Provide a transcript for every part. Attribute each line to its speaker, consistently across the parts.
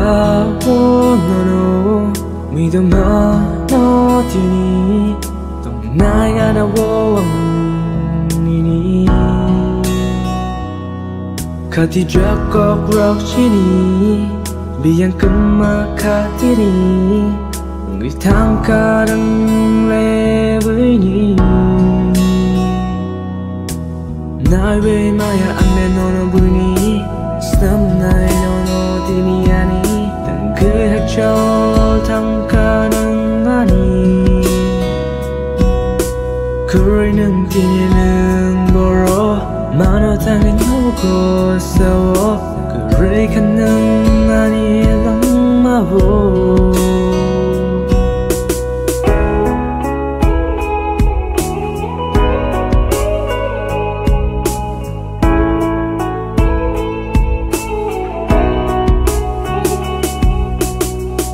Speaker 1: 가고 너로 믿음만 어디니 또 나야 나원이니 가디적 꼭럭지니 biang kemakatiri người thang ca đăng lê với nhỉ nói về mai anh nên nó vui nhỉ sớm nay nó thì ni ani từng cười hát cho thang ca đăng ani cười nâng thì nâng boro mà nó thang đến ngô cô sao cười khăn nâng ani lang ma vô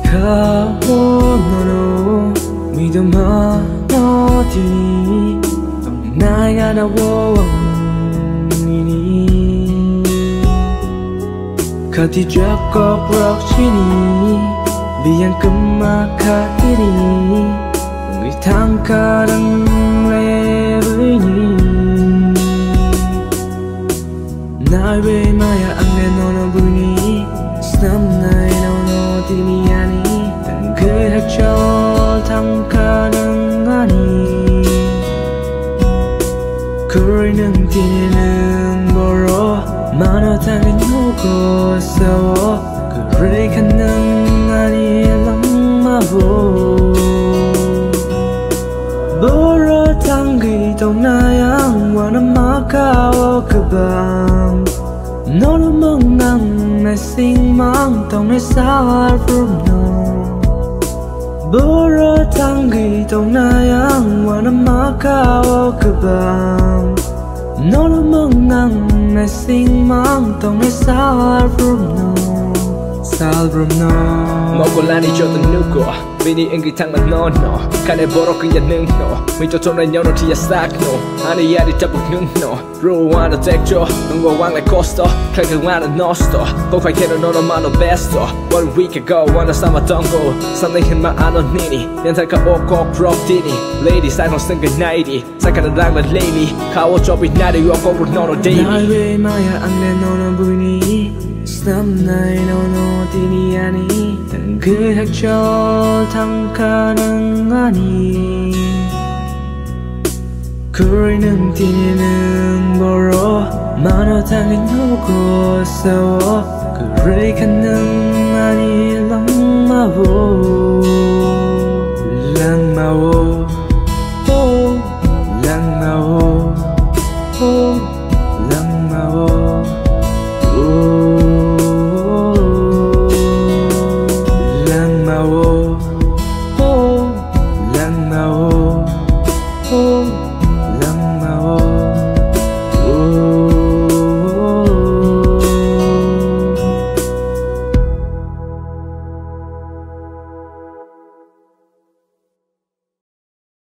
Speaker 1: 가고 너로 믿음만 어디니 또 나야 나원이니 가디적 꼭럭지니 biang kemakatiri người thang ca đăng lê với nhỉ nói về mai anh nên nó vui nhỉ sớm nay nó thì ni ani từng cười hát cho thang ca đăng ani cười nâng thì nâng boro mà nó thang đến ngô cô sao cười khăn nâng ani lang ma vô boro thang ghi tông na yang wa na ma cao cơ bang nó lu mong ngang na sing mang tông na sao from no boro thang ghi tông na yang wa na ma cao cơ bang nó lu mong ngang na sing mang tông na sao from no
Speaker 2: 먹을라니 저도 누구 비니 인기 탕만 너너 칸에 보러 그냥 능너 미쳐 돈을 여러 뒤에 싹너 아니 야리 잡고 능너 로우하는 덱조 눈과 왕래 코스터 클릭하는 노스터 고카이케로 너너만의 베스트 One week ago wanna 삼았던 곳 산내힌만 아노니니 연탈까 오고 프로디니 Lady 사이론 쓴그 나이디 사카는 랑만 레이미 가워 접이 나를 요거로 너너 데이비
Speaker 1: 날 왜 마야 안돼 너는 보이니 sớm nay nó thì ni ani từng cười hát cho thang ca đăng ani cười nâng thì nâng boro mà nó thang đến ngô cô sao cười khăn nâng ani lang ma vô